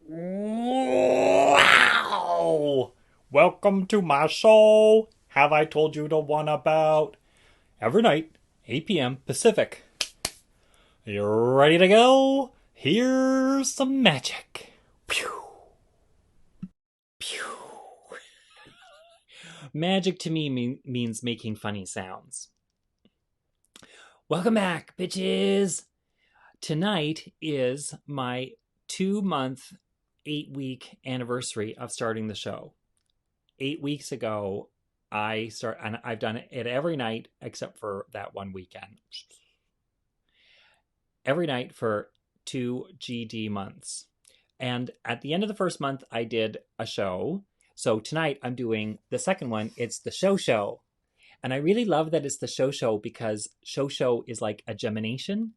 Wow! Welcome to my show. Have I told you the one about every night, 8 p.m. Pacific? You ready to go? Here's some magic. Pew! Pew! Magic to me means making funny sounds. Welcome back, bitches! Tonight is my 2-month, 8-week anniversary of starting the show. 8 weeks ago, and I've done it every night except for that one weekend. Every night for 2 GD months. And at the end of the first month, I did a show. So tonight I'm doing the second one. It's the show. And I really love that it's the show because show is like a gemination.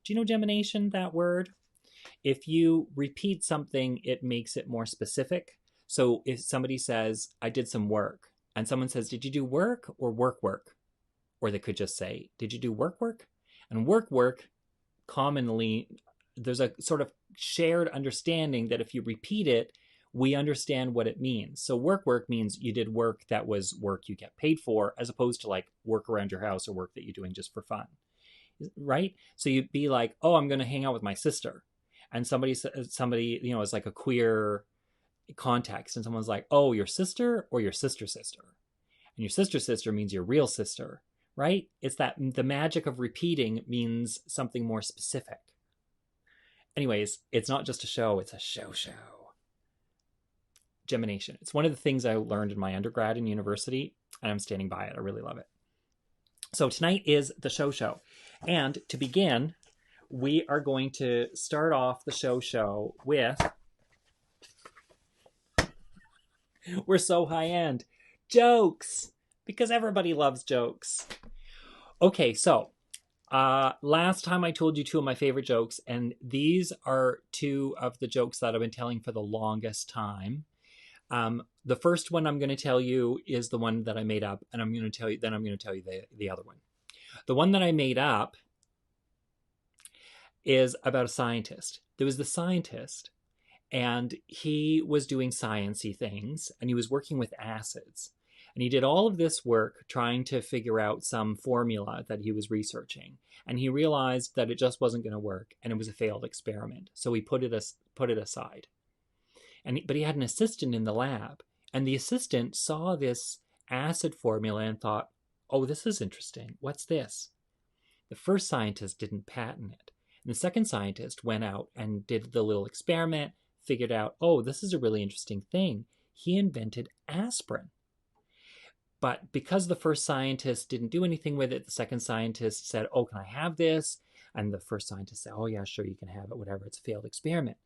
Do you know gemination, that word? If you repeat something, it makes it more specific. So if somebody says, I did some work, and someone says, did you do work or work? Or they could just say, did you do work? And work, commonly, there's a sort of shared understanding that if you repeat it, we understand what it means. So work means you did work that was work you get paid for, as opposed to like work around your house or work that you're doing just for fun. Right? So you'd be like, oh, I'm going to hang out with my sister. And somebody, is like a queer context. And someone's like, oh, your sister or your sister? And your sister means your real sister, right? It's that the magic of repeating means something more specific. Anyways, it's not just a show, it's a show. Gemination. It's one of the things I learned in my undergrad and university, and I'm standing by it. I really love it. So tonight is the show. And to begin, we are going to start off the show with, we're so high end, jokes, because everybody loves jokes. Okay, so last time I told you 2 of my favorite jokes, and these are 2 of the jokes that I've been telling for the longest time. The first one I'm going to tell you is the one that I made up, and I'm going to tell you the other one. The one that I made up is about a scientist. There was the scientist, and he was doing science-y things, and he was working with acids. And he did all of this work trying to figure out some formula that he was researching. And he realized that it just wasn't going to work, and it was a failed experiment. So he put it aside. But he had an assistant in the lab, and the assistant saw this acid formula and thought, oh, this is interesting. What's this? The first scientist didn't patent it. And the second scientist went out and did the little experiment, figured out, oh, this is a really interesting thing. He invented aspirin. But because the first scientist didn't do anything with it, the second scientist said, oh, can I have this? And the first scientist said, oh, yeah, sure, you can have it, whatever. It's a failed experiment.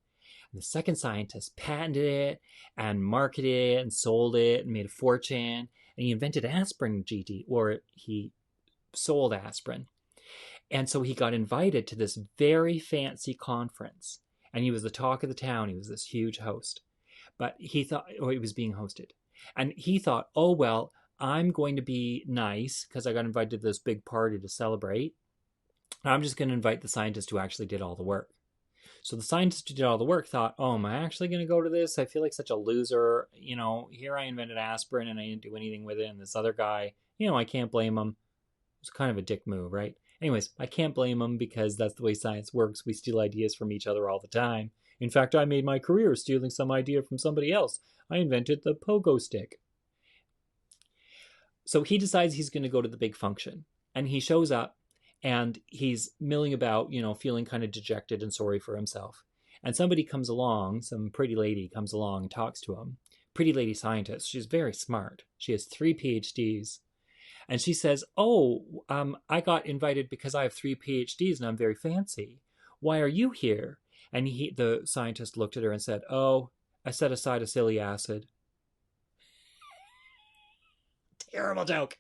And the second scientist patented it and marketed it and sold it and made a fortune. And he invented aspirin, GD, or he sold aspirin. And so he got invited to this very fancy conference. And he was the talk of the town. He was this huge host. But he thought, or he was being hosted. And he thought, oh, well, I'm going to be nice because I got invited to this big party to celebrate. I'm just going to invite the scientist who actually did all the work. So the scientist who did all the work thought, oh, am I actually going to go to this? I feel like such a loser. Here I invented aspirin and I didn't do anything with it. And this other guy, I can't blame him. It was kind of a dick move, right? Anyways, I can't blame him because that's the way science works. We steal ideas from each other all the time. In fact, I made my career stealing some idea from somebody else. I invented the pogo stick. So he decides he's going to go to the big function. And he shows up. And he's milling about, feeling kind of dejected and sorry for himself. And somebody comes along, some pretty lady comes along and talks to him. Pretty lady scientist. She's very smart. She has 3 PhDs. And she says, oh, I got invited because I have 3 PhDs and I'm very fancy. Why are you here? And the scientist looked at her and said, oh, I set aside acylic acid. Terrible joke.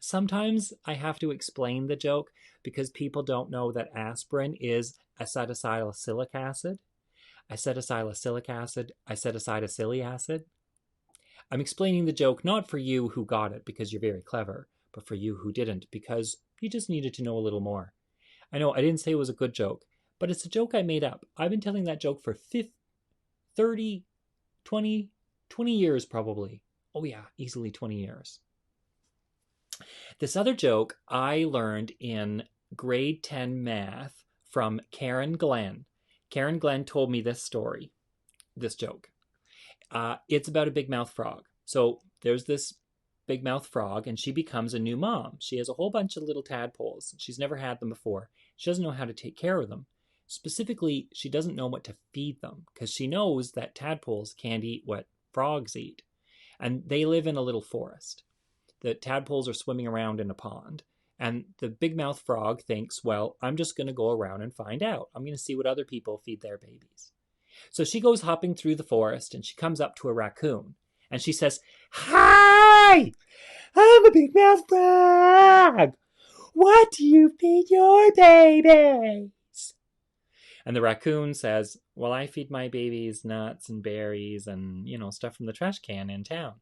Sometimes I have to explain the joke because people don't know that aspirin is acetylsalicylic acid. Acetylsalicylic acid, acetoacetic acid. I'm explaining the joke not for you who got it because you're very clever, but for you who didn't because you just needed to know a little more. I know I didn't say it was a good joke, but it's a joke I made up. I've been telling that joke for 30, 20 years probably. Oh yeah, easily 20 years. This other joke I learned in grade 10 math from Karen Glenn. Karen Glenn told me this story, this joke. It's about a big mouth frog. So there's this big mouth frog, and she becomes a new mom. She has a whole bunch of little tadpoles. She's never had them before. She doesn't know how to take care of them. Specifically, she doesn't know what to feed them because she knows that tadpoles can't eat what frogs eat. And they live in a little forest. The tadpoles are swimming around in a pond. And the big mouth frog thinks, well, I'm just going to go around and find out. I'm going to see what other people feed their babies. So she goes hopping through the forest and she comes up to a raccoon. And she says, "Hi! I'm a big mouth frog. What do you feed your babies?" And the raccoon says, "Well, I feed my babies nuts and berries and, stuff from the trash can in town."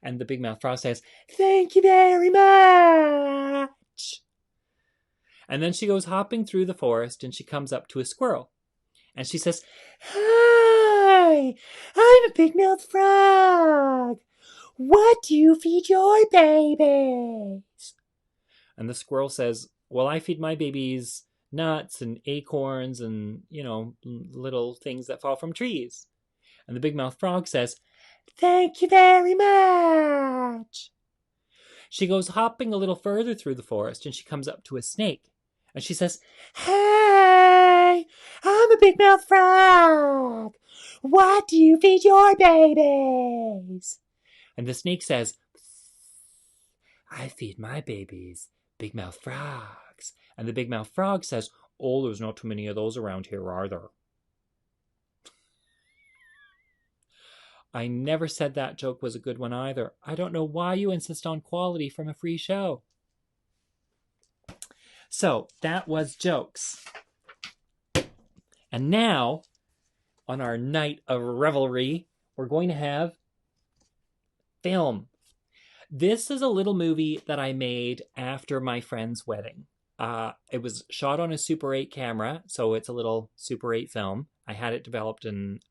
And the big mouth frog says, "Thank you very much." And then she goes hopping through the forest and she comes up to a squirrel. And she says, "Hi, I'm a big mouth frog. What do you feed your babies?" And the squirrel says, "Well, I feed my babies nuts and acorns and, little things that fall from trees." And the big mouth frog says, "Thank you very much." She goes hopping a little further through the forest and she comes up to a snake. And she says, "Hey, I'm a big mouth frog. What do you feed your babies?" And the snake says, "I feed my babies big mouth frogs." And the big mouth frog says, "Oh, there's not too many of those around here, are there?" I never said that joke was a good one either. I don't know why you insist on quality from a free show. So that was jokes. And now, on our night of revelry, we're going to have film. This is a little movie that I made after my friend's wedding. It was shot on a Super 8 camera, so it's a little Super 8 film. I had it developed, and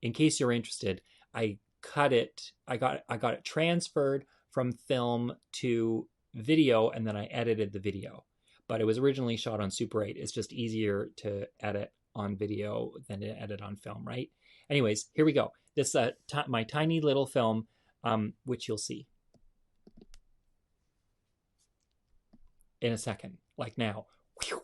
in case you're interested, I cut it. I got it transferred from film to video, and then I edited the video. But it was originally shot on Super 8. It's just easier to edit on video than to edit on film, right? Anyways, here we go. This my tiny little film, which you'll see in a second, like now. Whew.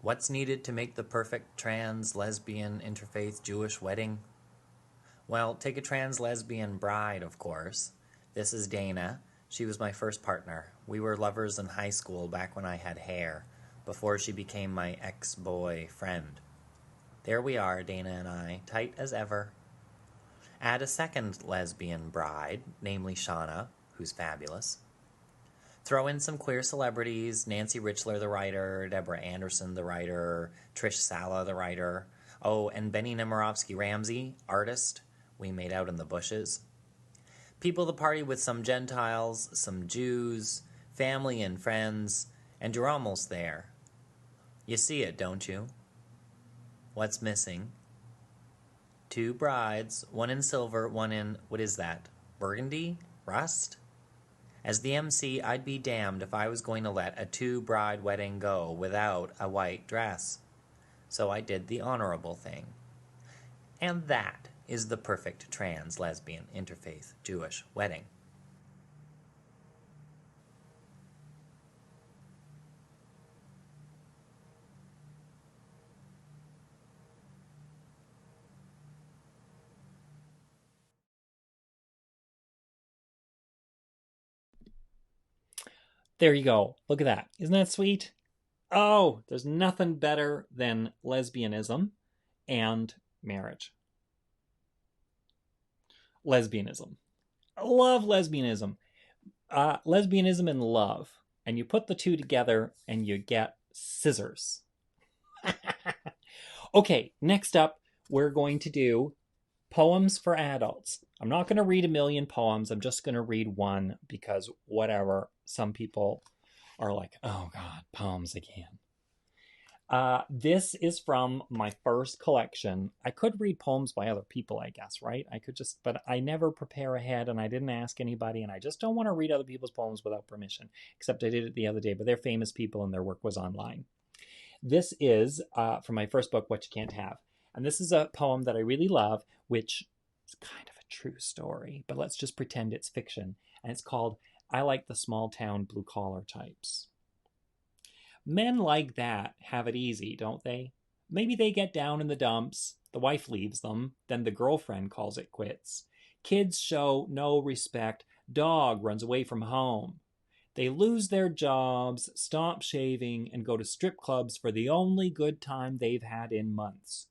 What's needed to make the perfect trans, lesbian, interfaith Jewish wedding? Well, take a trans lesbian bride, of course. This is Dana. She was my first partner. We were lovers in high school back when I had hair, before she became my ex-boyfriend. There we are, Dana and I, tight as ever. Add a second lesbian bride, namely Shauna, who's fabulous. Throw in some queer celebrities, Nancy Richler, the writer, Deborah Anderson, the writer, Trish Sala, the writer. Oh, and Benny Nemirovsky-Ramsey, artist. We made out in the bushes. People the party with some Gentiles, some Jews, family and friends, and you're almost there. You see it, don't you? What's missing? 2 brides, one in silver, one in, what is that, burgundy? Rust? As the MC, I'd be damned if I was going to let a 2-bride wedding go without a white dress. So I did the honorable thing. And that is the perfect trans, lesbian, interfaith, Jewish wedding. There you go. Look at that. Isn't that sweet? Oh, there's nothing better than lesbianism and marriage. Lesbianism. I love lesbianism. Lesbianism and love. And you put the two together and you get scissors. Okay, next up, we're going to do Poems for adults. I'm not going to read a million poems. I'm just going to read one because whatever. Some people are like, oh God, poems again. This is from my first collection. I could read poems by other people, I guess, right? I could just, but I never prepare ahead and I didn't ask anybody and I just don't want to read other people's poems without permission, except I did it the other day, but they're famous people and their work was online. This is from my first book, What You Can't Have. And this is a poem that I really love, which is kind of a true story, but let's just pretend it's fiction. And it's called I Like the Small Town Blue Collar Types. Men like that have it easy, don't they? Maybe they get down in the dumps, the wife leaves them, then the girlfriend calls it quits. Kids show no respect, dog runs away from home. They lose their jobs, stop shaving, and go to strip clubs for the only good time they've had in months.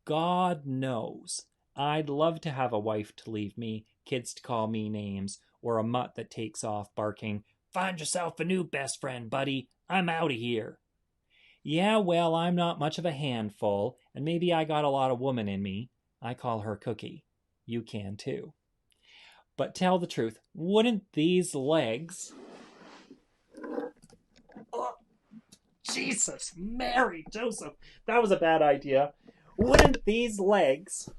God knows, I'd love to have a wife to leave me, kids to call me names, or a mutt that takes off barking, "Find yourself a new best friend, buddy. I'm out of here." Yeah, well, I'm not much of a handful, and maybe I got a lot of woman in me. I call her Cookie. You can too. But tell the truth, wouldn't these legs... Oh, Jesus, Mary, Joseph, that was a bad idea. Wouldn't these legs...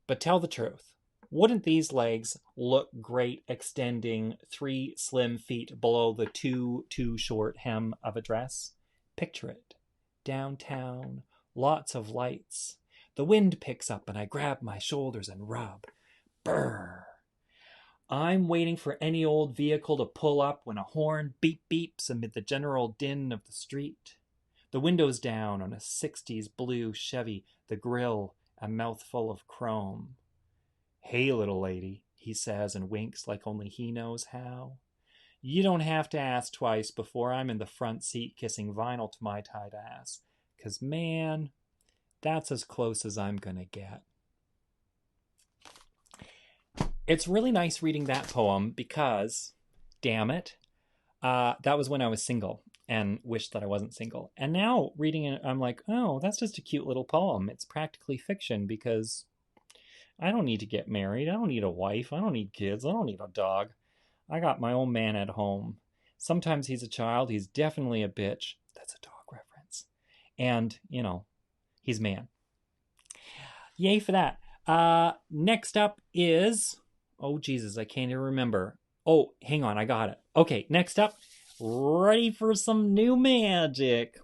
But tell the truth. Wouldn't these legs look great extending 3 slim feet below the too short hem of a dress? Picture it. Downtown, lots of lights. The wind picks up and I grab my shoulders and rub. Brr. I'm waiting for any old vehicle to pull up when a horn beep beeps amid the general din of the street. The windows down on a 60s blue Chevy, the grill a mouthful of chrome. Hey, little lady, he says and winks like only he knows how. You don't have to ask twice before I'm in the front seat kissing vinyl to my tight ass. 'Cause, man, that's as close as I'm gonna get. It's really nice reading that poem because, damn it, that was when I was single and wished that I wasn't single. And now reading it, I'm like, oh, that's just a cute little poem. It's practically fiction because I don't need to get married. I don't need a wife. I don't need kids. I don't need a dog. I got my own man at home. Sometimes he's a child. He's definitely a bitch. That's a dog reference. And, he's man. Yay for that. Next up is... Oh, Jesus, I can't even remember. Oh, hang on. I got it. Okay, next up. Ready for some new magic.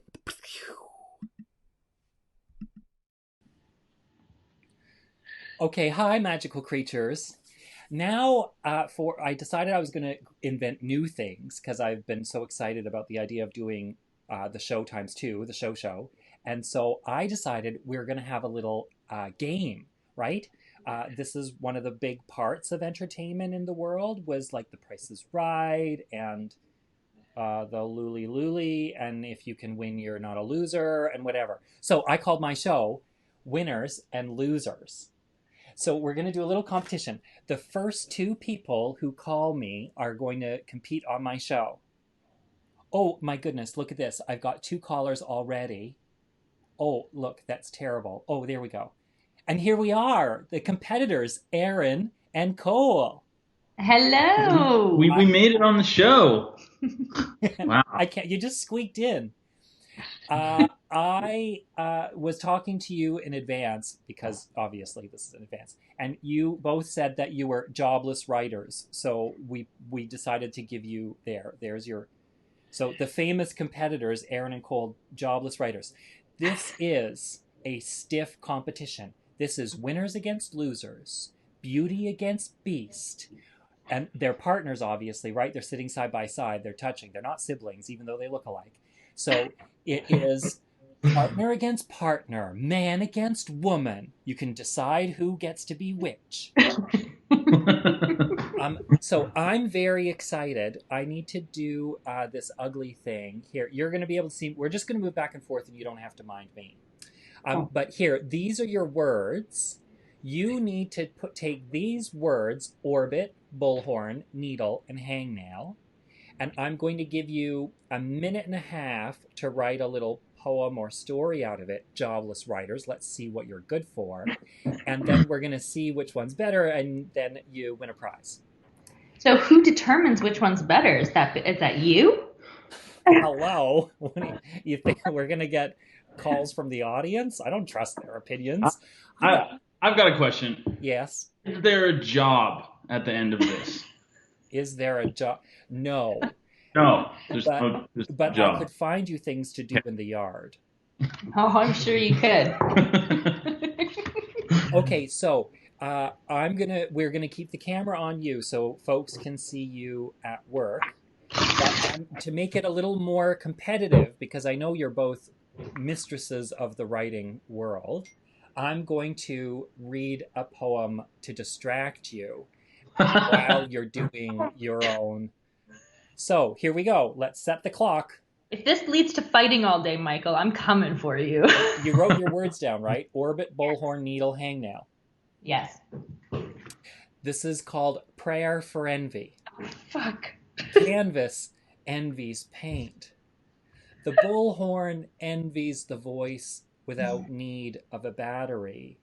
Okay, hi, magical creatures. Now, I decided I was going to invent new things because I've been so excited about the idea of doing the show times 2, the show. And so I decided we're going to have a little game, right? This is one of the big parts of entertainment in the world was like The Price is Right and the Luli Luli, and if you can win, you're not a loser, and whatever. So I called my show Winners and Losers. So we're going to do a little competition. The first 2 people who call me are going to compete on my show. Oh, my goodness, look at this. I've got 2 callers already. Oh, look, that's terrible. Oh, there we go. And here we are, the competitors, Erin and Cole. Hello. We made it on the show. Wow. I can't. You just squeaked in. I was talking to you in advance because obviously this is in advance, and you both said that you were jobless writers. So we decided to give you there's your. So the famous competitors, Erin and Cole, jobless writers. This is a stiff competition. This is winners against losers, beauty against beast. And they're partners, obviously, right? They're sitting side by side. They're touching. They're not siblings, even though they look alike. So it is partner against partner, man against woman. You can decide who gets to be which. So I'm very excited. I need to do this ugly thing. Here, you're going to be able to see. We're just going to move back and forth, and you don't have to mind me. But here, these are your words. You need to take these words, orbit, bullhorn, needle, and hangnail, And I'm going to give you a minute and a half to write a little poem or story out of it. Jobless writers, let's see what you're good for. And then we're going to see which one's better, and then you win a prize. So who determines which one's better? Is that you? Hello? You think we're going to get calls from the audience? I don't trust their opinions. I've got a question. Yes. Is there a job at the end of this? Is there a job? No. No, there's But, no but job. I could find you things to do in the yard. Oh, I'm sure you could. Okay, so we're gonna keep the camera on you so folks can see you at work. But to make it a little more competitive, because I know you're both mistresses of the writing world, I'm going to read a poem to distract you while you're doing your own. So here we go. Let's set the clock. If this leads to fighting all day, Michael, I'm coming for you. You wrote your words down, right? Orbit, bullhorn, needle, hangnail. Yes. This is called Prayer for Envy. Oh, fuck. Canvas envies paint. The bullhorn envies the voice without need of a battery.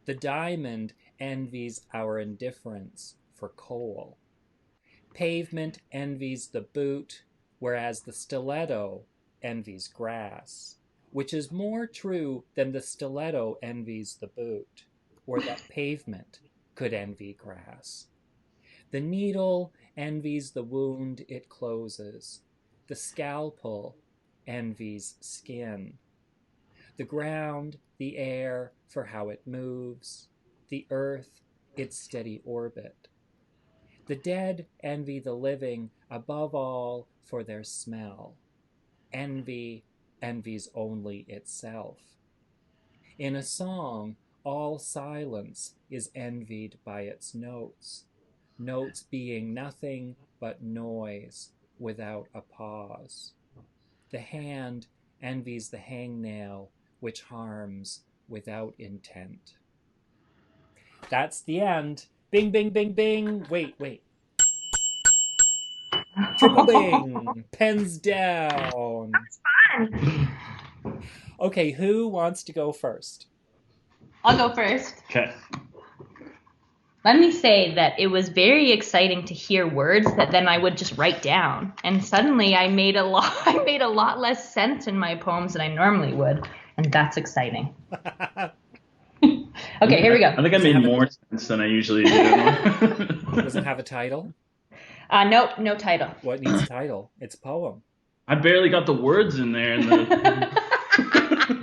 The diamond envies our indifference for coal. Pavement envies the boot, whereas the stiletto envies grass, which is more true than the stiletto envies the boot, or that pavement could envy grass. The needle envies the wound it closes. The scalpel envies skin. The ground, the air for how it moves. The earth, its steady orbit. The dead envy the living above all for their smell. Envy envies only itself. In a song, all silence is envied by its notes, notes being nothing but noise without a pause. The hand envies the hangnail, which harms without intent. That's the end. Bing, bing, bing, bing. Wait. Triple bing. Pens down. That's fun. Okay, who wants to go first? I'll go first. Okay. Let me say that it was very exciting to hear words that then I would just write down, and suddenly I made a lot less sense in my poems than I normally would, and that's exciting. Okay, here we go. I think I made more sense than I usually do. Does it have a title? Nope, no title. What needs a title? It's a poem. I barely got the words in there.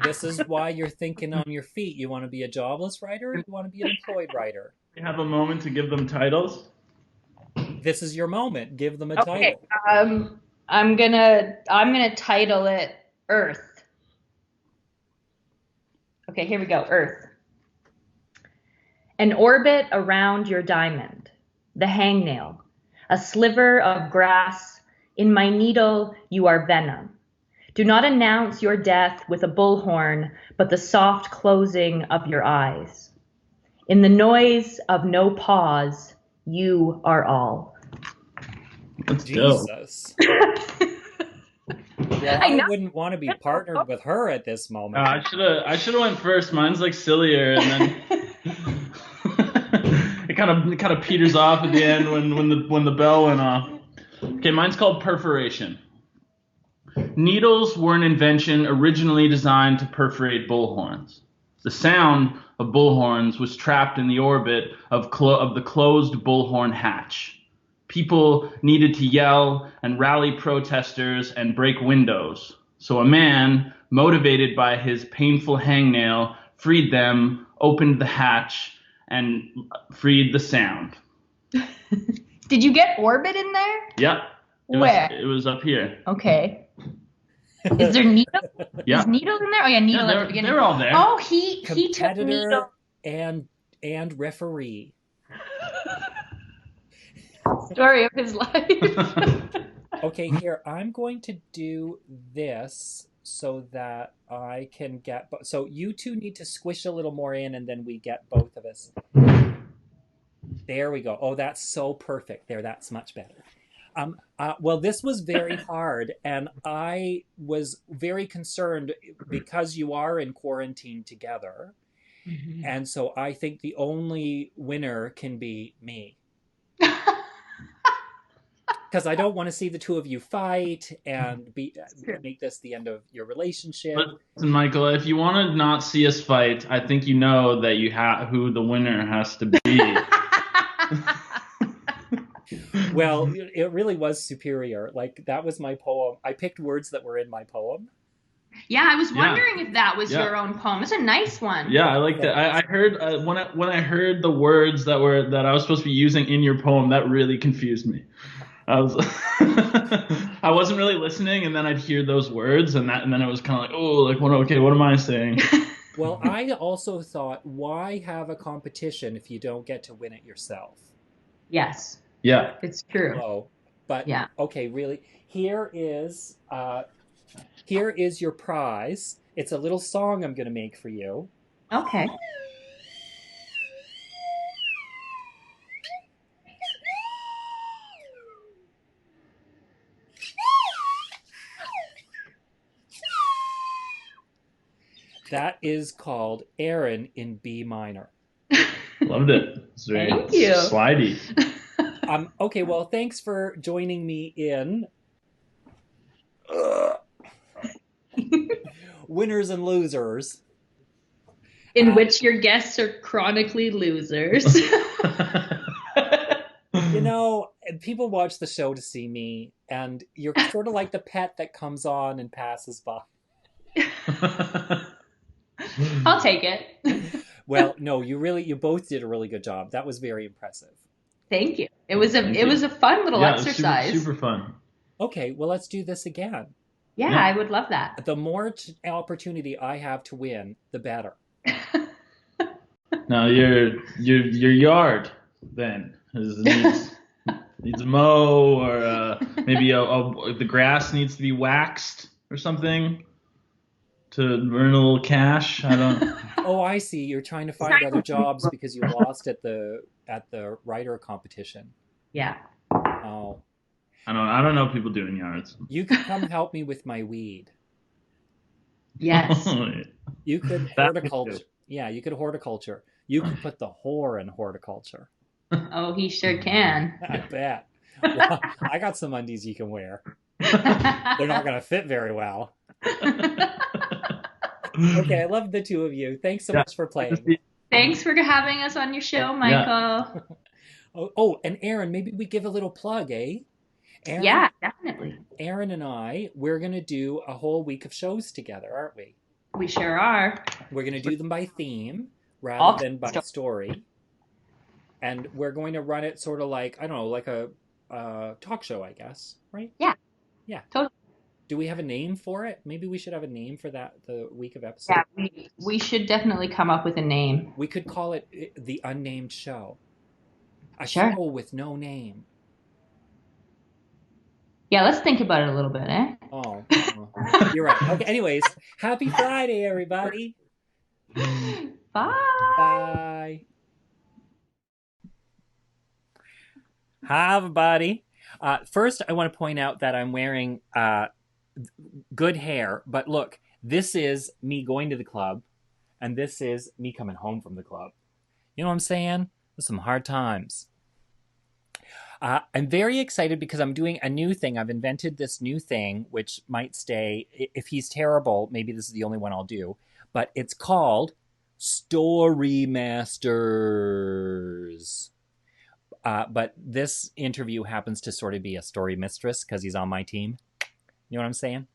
This is why you're thinking on your feet. You want to be a jobless writer, or you want to be an employed writer? You have a moment to give them titles? This is your moment. Give them a title. I'm gonna title it Earth. Okay, here we go. Earth. An orbit around your diamond, the hangnail, a sliver of grass. In my needle, you are venom. Do not announce your death with a bullhorn, but the soft closing of your eyes. In the noise of no pause, you are all. That's Jesus. Well, I know. wouldn't want to be partnered with her at this moment. I should have went first. Mine's like sillier, and then it kind of peters off at the end when the bell went off. Okay, mine's called Perforation. Needles were an invention originally designed to perforate bullhorns. The sound of bullhorns was trapped in the orbit of the closed bullhorn hatch. People needed to yell and rally protesters and break windows. So a man, motivated by his painful hangnail, freed them, opened the hatch, and freed the sound. Did you get orbit in there? Yep. Where? It was up here. Okay. Is there needle? Yeah. Is needle in there? Oh yeah, needle at the beginning. They're all there. Oh, he took Competitor needle. and referee. Story of his life. Okay, here, I'm going to do this so that I can get... So you two need to squish a little more in, and then we get both of us. There we go. Oh, that's so perfect. There, that's much better. Well, this was very hard, and I was very concerned because you are in quarantine together. Mhm. And so I think the only winner can be me. Because I don't want to see the two of you fight and make this the end of your relationship. Listen, Michael, if you want to not see us fight, I think you know that you have who the winner has to be. Well, it really was superior. Like, that was my poem. I picked words that were in my poem. Yeah, I was Yeah. wondering if that was Yeah. your own poem. It's a nice one. Yeah, I like that. I heard when I heard the words that I was supposed to be using in your poem, that really confused me. I was I wasn't really listening, and then I'd hear those words, and then it was kind of like, oh, like what? Okay, what am I saying? Well, I also thought, why have a competition if you don't get to win it yourself? Yes, Yeah. it's true. Oh, but Yeah. okay, really. Here is your prize. It's a little song I'm going to make for you. Okay. That is called Erin in B minor. Loved it. It's very Thank you. slidey. Okay, well, thanks for joining me in Winners and Losers. In which your guests are chronically losers. You know, people watch the show to see me, and you're sort of like the pet that comes on and passes by. I'll take it. Well, no, you both did a really good job. That was very impressive. Thank you. It was a fun little Yeah, exercise. super fun. Okay, well, let's do this again. Yeah, Yeah. I would love that. The more opportunity I have to win, the better. Now your yard then needs a mow, or maybe the grass needs to be waxed or something to earn a little cash. I don't. Oh, I see. You're trying to find other jobs because you lost at the writer competition. Yeah. Oh, I don't know people doing yards. you could come help me with my weed. Yes. You could That would horticulture. do. Yeah, you could horticulture. You could put the whore in horticulture. Oh, he sure can. I bet. Well, I got some undies you can wear. They're not going to fit very well. Okay, I love the two of you. Thanks so much for playing. Thanks for having us on your show, Michael. Oh, and Erin, maybe we give a little plug, eh? Erin, Yeah, definitely. Erin and we're going to do a whole week of shows together, aren't we? We sure are. We're going to do them by theme rather than by story. And we're going to run it sort of like, I don't know, like a talk show, I guess, right? Yeah. Yeah. Totally. Do we have a name for it? Maybe we should have a name for that, the week of episodes. Yeah, we should definitely come up with a name. We could call it The Unnamed Show. A Sure. show with no name. Yeah, let's think about it a little bit, eh? Oh, you're right. Okay, anyways, happy Friday, everybody. Bye. Bye. Hi, everybody. First, I want to point out that I'm wearing good hair, but look, this is me going to the club, and this is me coming home from the club. You know what I'm saying? There's some hard times. I'm very excited because I'm doing a new thing. I've invented this new thing, which might stay. If he's terrible, maybe this is the only one I'll do. But it's called Story Masters. But this interview happens to sort of be a story mistress because he's on my team. You know what I'm saying?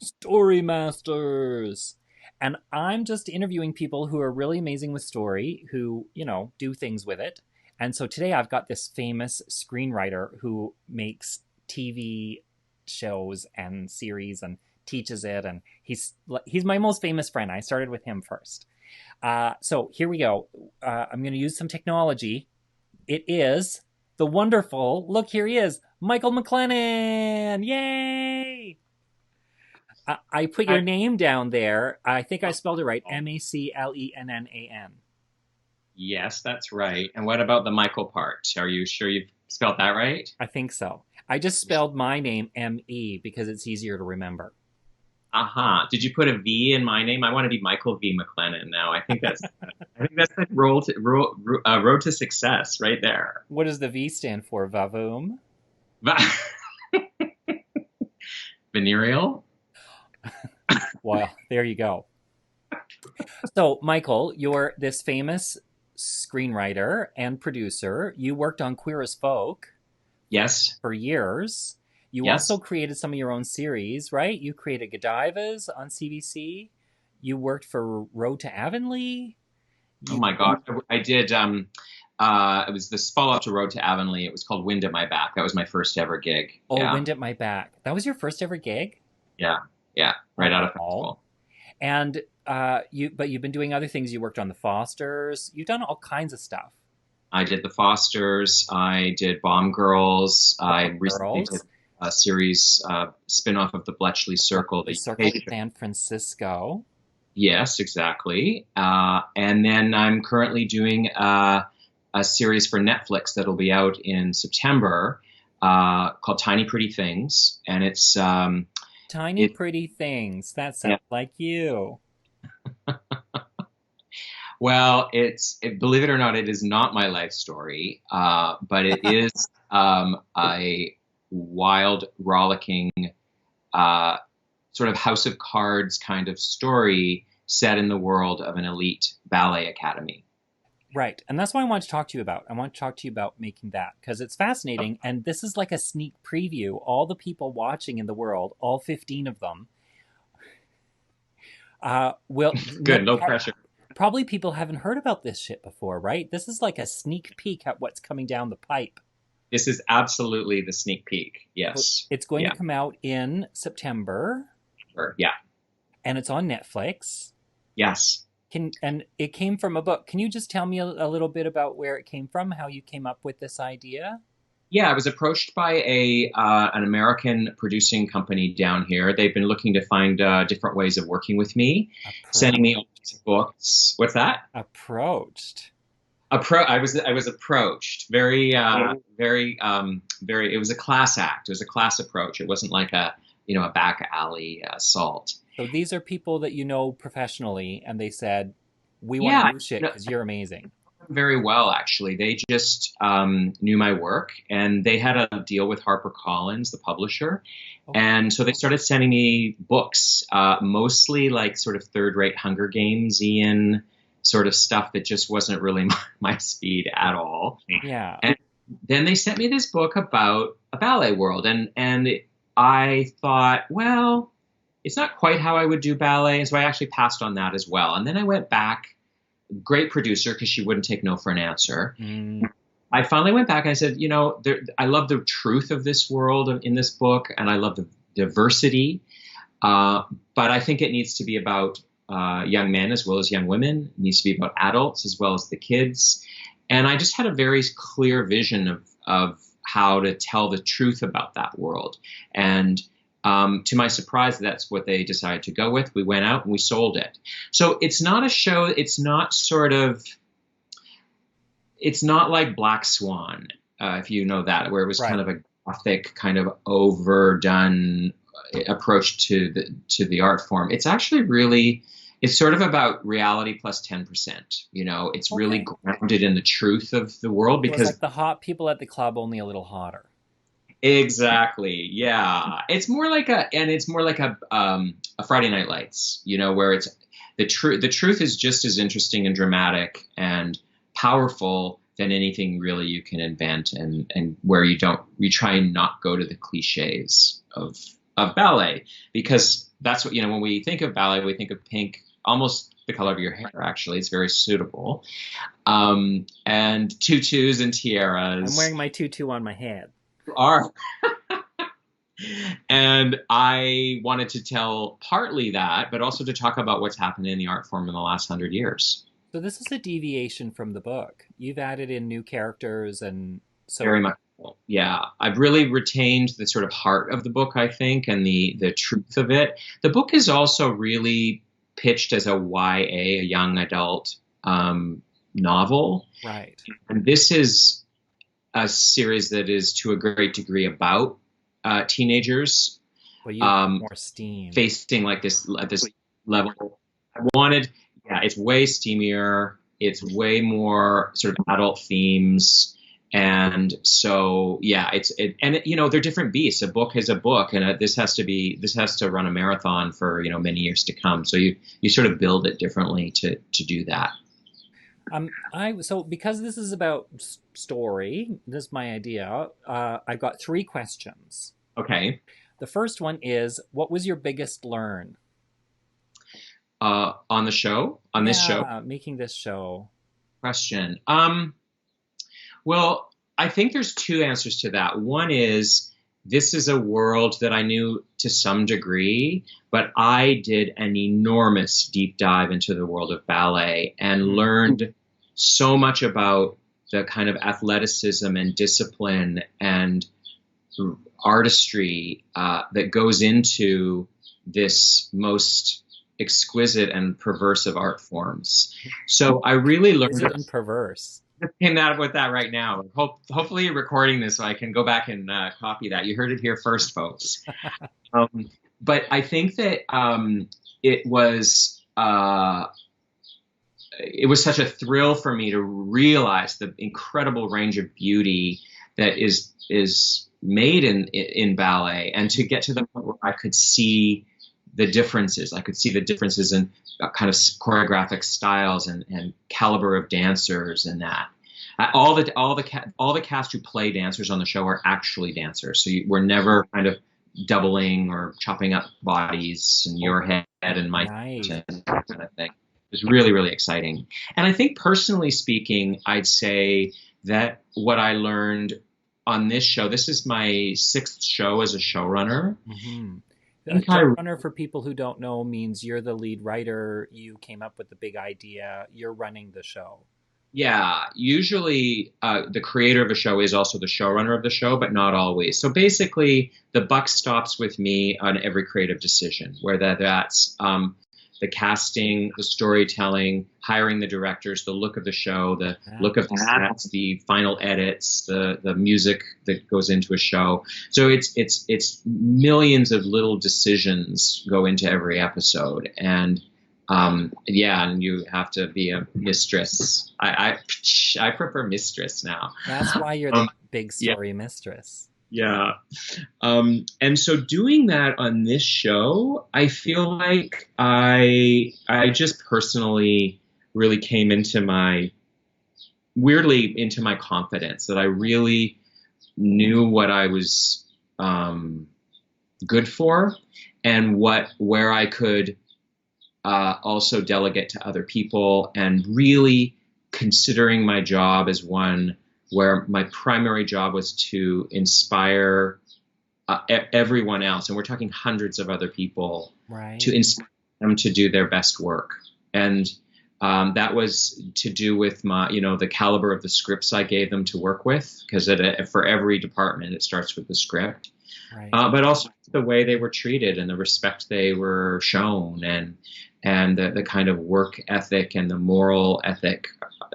Story Masters. And I'm just interviewing people who are really amazing with story, who, you know, do things with it. And so today I've got this famous screenwriter who makes TV shows and series and teaches it. And he's my most famous friend. I started with him first. So here we go. I'm going to use some technology. It is the wonderful, look, here he is, Michael MacLennan. Yay! I put your name down there. I think I spelled it right. MacLennan. Yes, that's right. And what about the Michael part? Are you sure you've spelled that right? I think so. I just spelled my name M-E because it's easier to remember. Did you put a V in my name? I want to be Michael V. MacLennan now. I think that's the road to success right there. What does the V stand for? Vavoom? Venereal? Well, there you go. So, Michael, you're this famous screenwriter and producer. You worked on Queer as Folk. Yes. For years. You also created some of your own series, right? You created Godivas on CBC. You worked for Road to Avonlea. Oh my God, I did. It was this follow-up to Road to Avonlea. It was called Wind at My Back. That was my first ever gig. Oh, yeah. Wind at My Back. That was your first ever gig? Yeah, right out of festival. And but you've been doing other things. You worked on the Fosters. You've done all kinds of stuff. I did the Fosters. I did Bomb Girls. I recently did a series spin-off of the Bletchley Circle. The Circle in San Francisco. Yes, exactly. And then I'm currently doing a series for Netflix that'll be out in September called Tiny Pretty Things. And it's... Tiny Pretty Things. That sounds like you. Well, believe it or not, it is not my life story, but it is a wild, rollicking, sort of House of Cards kind of story set in the world of an elite ballet academy. Right. And that's what I want to talk to you about. I want to talk to you about making that because it's fascinating. And this is like a sneak preview. All the people watching in the world, all 15 of them, will... Good, no pressure. Probably people haven't heard about this shit before, right? This is like a sneak peek at what's coming down the pipe. This is absolutely the sneak peek, yes. It's going to come out in September. Yeah. And it's on Netflix. Yes. And it came from a book. Can you just tell me a little bit about where it came from, how you came up with this idea? Yeah, I was approached by an American producing company down here. They've been looking to find different ways of working with me, sending me all these books. What's that? Approached. I was approached. Very. It was a class act. It was a class approach. It wasn't like a back alley assault. So these are people that you know professionally, and they said, "We want to do shit because you're amazing." Very well, actually. They just knew my work, and they had a deal with HarperCollins, the publisher. Okay. And so they started sending me books, mostly like sort of third-rate Hunger Games-ian sort of stuff that just wasn't really my speed at all. Yeah. And then they sent me this book about a ballet world, and I thought, well, it's not quite how I would do ballet, and so I actually passed on that as well. And then I went back. Great producer, because she wouldn't take no for an answer. I finally went back and I said, I love the truth of this world in this book, and I love the diversity, but I think it needs to be about young men as well as young women. It needs to be about adults as well as the kids. And I just had a very clear vision of how to tell the truth about that world. And to my surprise, that's what they decided to go with. We went out and we sold it. So it's not a show. It's not like Black Swan, if you know that, where it was kind of a gothic, kind of overdone approach to the art form. It's actually really, it's sort of about reality plus 10%. It's really grounded in the truth of the world, because it's like the hot people at the club, only a little hotter. Exactly. Yeah. It's more like a Friday Night Lights, where it's the truth is just as interesting and dramatic and powerful than anything really you can invent, and where you try and not go to the cliches of ballet, because that's what, when we think of ballet, we think of pink, almost the color of your hair. Actually, it's very suitable. And tutus and tiaras. I'm wearing my tutu on my head. And I wanted to tell partly that, but also to talk about what's happened in the art form in the last 100 years. So this is a deviation from the book. You've added in new characters, and so very much. Yeah, I've really retained the sort of heart of the book, I think, and the truth of it. The book is also really pitched as a YA, a young adult novel. Right. And this is a series that is to a great degree about teenagers Well, you want more steam. facing like this at this level. I wanted, yeah, it's way steamier. It's way more sort of adult themes. And so, yeah, they're different beasts. A book is a book, and this has to run a marathon for, many years to come. So you sort of build it differently to do that. So because this is about story, this is my idea. I've got 3 questions. Okay. The first one is, what was your biggest learn? On the show, this show, making this show. Question. Well, I think there's 2 answers to that. One is, this is a world that I knew to some degree, but I did an enormous deep dive into the world of ballet and learned so much about the kind of athleticism and discipline and artistry that goes into this most exquisite and perverse of art forms. So I really learned. Exquisite and perverse. Came out with that right now. Hopefully you're recording this so I can go back and copy that. You heard it here first, folks. But I think that it was such a thrill for me to realize the incredible range of beauty that is made in ballet, and to get to the point where I could see the differences. I could see the differences in kind of choreographic styles and caliber of dancers, and that all the cast who play dancers on the show are actually dancers. So we're never kind of doubling or chopping up bodies in your head and my head and that kind of thing. It was really, really exciting. And I think personally speaking, I'd say that what I learned on this show, this is my 6th show as a showrunner. Mm-hmm. A showrunner, for people who don't know, means you're the lead writer. You came up with the big idea. You're running the show. Yeah, usually the creator of a show is also the showrunner of the show, but not always. So basically, the buck stops with me on every creative decision, whether that's the casting, the storytelling, hiring the directors, the look of the show, the look of the sets, the final edits, the music that goes into a show. So it's millions of little decisions go into every episode, and and you have to be a mistress. I prefer mistress now. That's why you're the big story mistress. Yeah. And so doing that on this show, I feel like I just personally really came into my confidence, that I really knew what I was good for, and where I could also delegate to other people, and really considering my job as one where my primary job was to inspire everyone else. And we're talking hundreds of other people, right, to inspire them to do their best work. And that was to do with the caliber of the scripts I gave them to work with, because for every department, it starts with the script, right. But also the way they were treated and the respect they were shown, and the kind of work ethic and the moral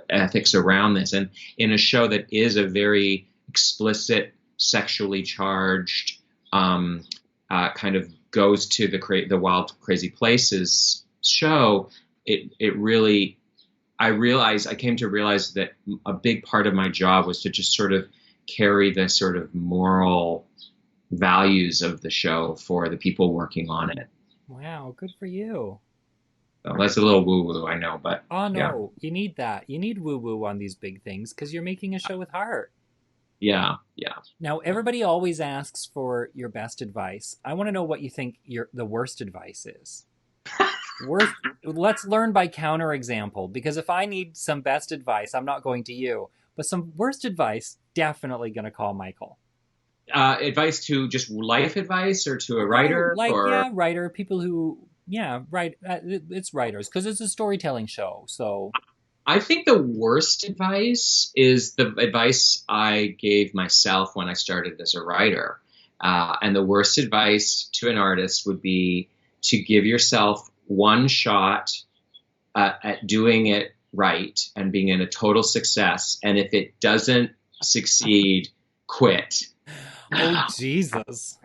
ethics around this. And in a show that is a very explicit, sexually charged, kind of goes to the wild, crazy places show, I came to realize that a big part of my job was to just sort of carry the sort of moral values of the show for the people working on it. Wow, good for you. So that's a little woo-woo, I know, but... Oh, no, yeah. You need that. You need woo-woo on these big things, because you're making a show with heart. Yeah. Now, everybody always asks for your best advice. I want to know what you think the worst advice is. Let's learn by counterexample, because if I need some best advice, I'm not going to you. But some worst advice, definitely going to call Michael. Advice to just life advice, or to a writer? Writer, people who... Yeah, right. It's writers, because it's a storytelling show. So I think the worst advice is the advice I gave myself when I started as a writer. And the worst advice to an artist would be to give yourself one shot at doing it right and being in a total success. And if it doesn't succeed, quit. Oh, Jesus.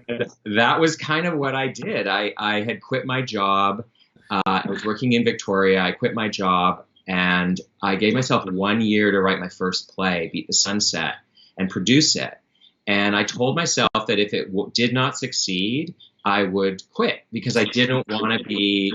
That was kind of what I did. I had quit my job. I was working in Victoria. I quit my job, and I gave myself 1 year to write my first play, Beat the Sunset, and produce it. And I told myself that if it did not succeed, I would quit because I didn't want to be.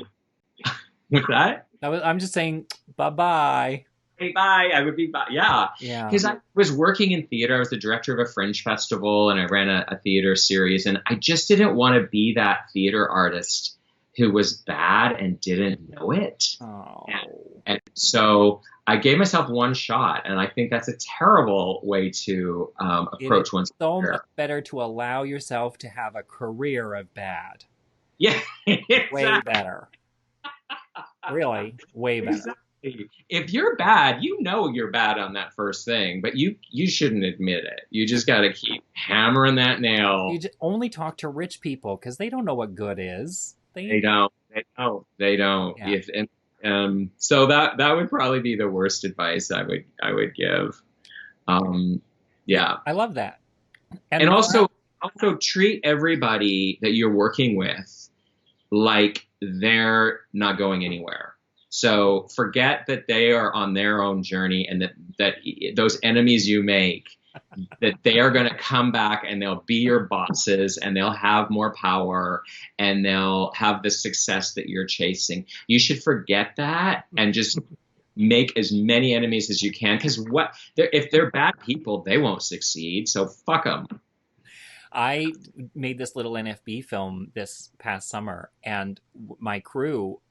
What's that? I'm just saying, bye-bye. Hey, bye. I would be bye. Yeah. Yeah. Because I was working in theater. I was the director of a Fringe festival, and I ran a theater series. And I just didn't want to be that theater artist who was bad and didn't know it. Oh. And so I gave myself one shot. And I think that's a terrible way to approach one's so career. much better to allow yourself to have a career of bad. Yeah. Exactly. Way better. Really, way better. Exactly. If you're bad, you know you're bad on that first thing, but you shouldn't admit it. You just got to keep hammering that nail. You just only talk to rich people because they don't know what good is. They don't. Yeah. So that would probably be the worst advice I would give. Yeah. I love that. And also treat everybody that you're working with like they're not going anywhere. So forget that they are on their own journey, and that those enemies you make, that they are going to come back and they'll be your bosses and they'll have more power and they'll have the success that you're chasing. You should forget that and just make as many enemies as you can, because if they're bad people, they won't succeed. So fuck them. I made this little NFB film this past summer, and my crew,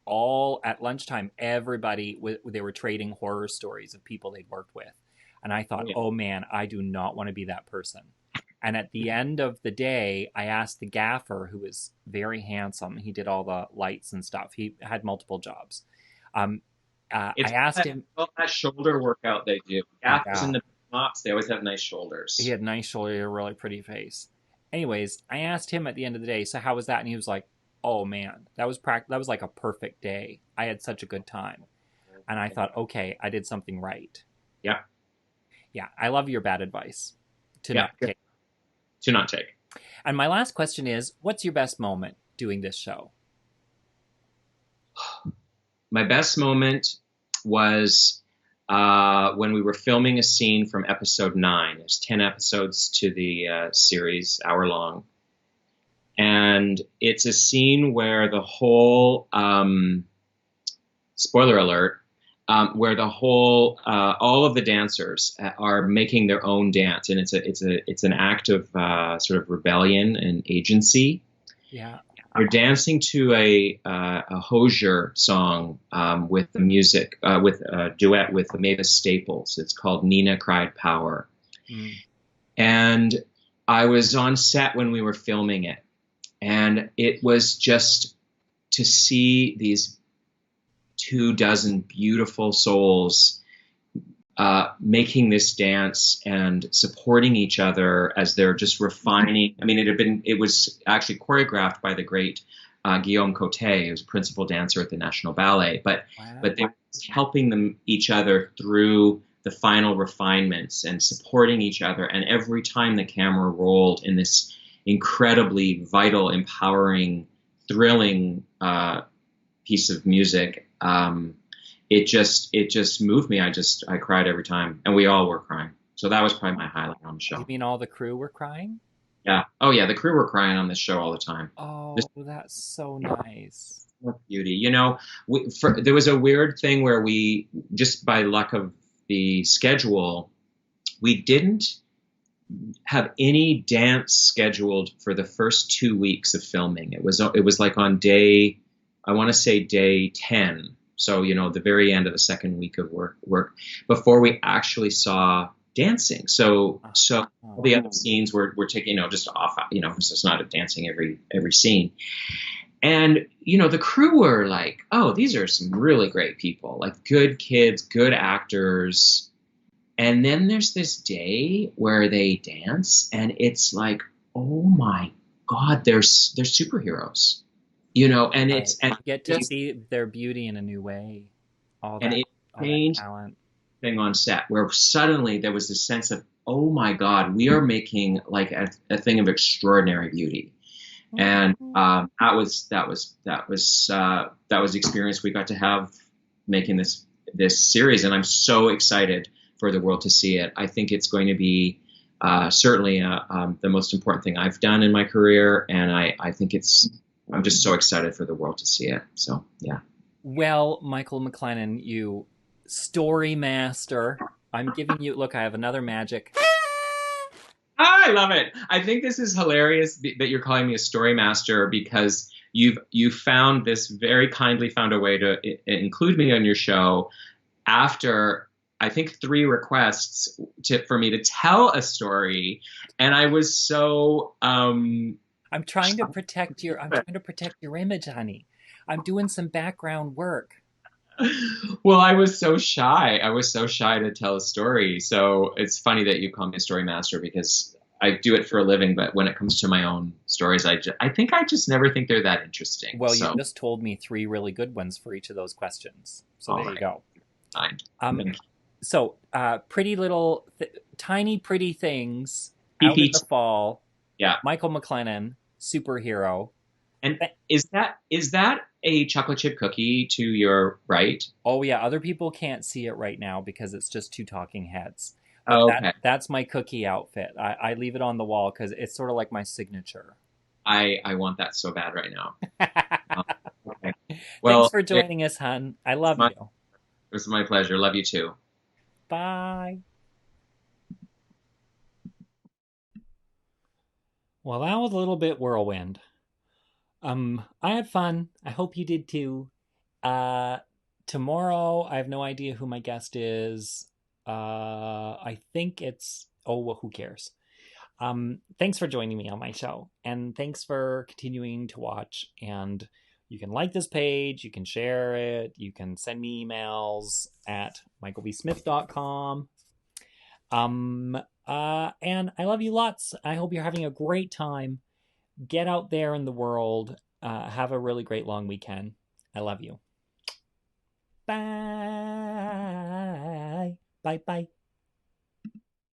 all at lunchtime, everybody, they were trading horror stories of people they'd worked with. And I thought, oh man, I do not want to be that person. And at the end of the day, I asked the gaffer, who was very handsome. He did all the lights and stuff. He had multiple jobs. I asked him. Well, that shoulder workout they do. Gaffers in the mops, they always have nice shoulders. He had nice shoulders, a really pretty face. Anyways, I asked him at the end of the day, so how was that? And he was like, oh man, that was like a perfect day. I had such a good time. And I thought, okay, I did something right. Yeah. Yeah, I love your bad advice to not take. To not take. And my last question is, what's your best moment doing this show? My best moment was when we were filming a scene from episode 9. There's 10 episodes to the series, hour long. And it's a scene where the whole, spoiler alert, where the whole, all of the dancers are making their own dance, and it's an act of sort of rebellion and agency. Yeah, they're dancing to a Hozier song with the music with a duet with Mavis Staples. It's called "Nina Cried Power," and I was on set when we were filming it, and it was just to see these 24 beautiful souls making this dance and supporting each other as they're just refining. I mean, it was actually choreographed by the great Guillaume Coté, who was a principal dancer at the National Ballet, but they were helping each other through the final refinements and supporting each other. And every time the camera rolled in this incredibly vital, empowering, thrilling piece of music, it just moved me. I cried every time, and we all were crying. So that was probably my highlight on the show. You mean all the crew were crying? Yeah. Oh yeah, the crew were crying on this show all the time. Oh, that's so nice. Beauty. You know, there was a weird thing where we, just by luck of the schedule, we didn't have any dance scheduled for the first 2 weeks of filming. It was like on day, I want to say day 10. So, you know, the very end of the second week of work before we actually saw dancing. So all the other scenes were taking, just off, because it's not a dancing every scene. And, the crew were like, oh, these are some really great people, like good kids, good actors. And then there's this day where they dance, and it's like, oh my God, they're superheroes, and right. And get to see their beauty in a new way. All that, and it changed talent. thing on set where suddenly there was this sense of, oh my God, we are making like a thing of extraordinary beauty. And that was the experience we got to have making this series, and I'm so excited for the world to see it. I think it's going to be certainly the most important thing I've done in my career, and I think I'm just so excited for the world to see it. So yeah. Well, Michael MacLennan, you story master. I'm giving you, look, I have another magic. I love it. I think this is hilarious that you're calling me a story master, because you've found this, very kindly found a way to include me on your show after I think 3 requests for me to tell a story, and I was so I'm trying to protect your image, honey. I'm doing some background work. Well, I was so shy. I was so shy to tell a story. So it's funny that you call me a story master, because I do it for a living. But when it comes to my own stories, I think I just never think they're that interesting. Well, you just told me 3 really good ones for each of those questions. So there you go. Fine. So pretty little, tiny pretty things out in the fall. Yeah. Michael MacLennan, superhero. And is that a chocolate chip cookie to your right? Oh yeah, other people can't see it right now because it's just 2 talking heads. But okay. That's my cookie outfit. I leave it on the wall because it's sort of like my signature. I want that so bad right now. Okay. Well, thanks for joining us, hon. I love you. It was my pleasure. Love you too. Bye. Well, that was a little bit whirlwind. I had fun. I hope you did too. Tomorrow, I have no idea who my guest is. I think it's, well, who cares? Thanks for joining me on my show, and thanks for continuing to watch. And you can like this page, you can share it, you can send me emails at michaelbsmith.com. And I love you lots. I hope you're having a great time. Get out there in the world. Have a really great long weekend. I love you. Bye. Bye.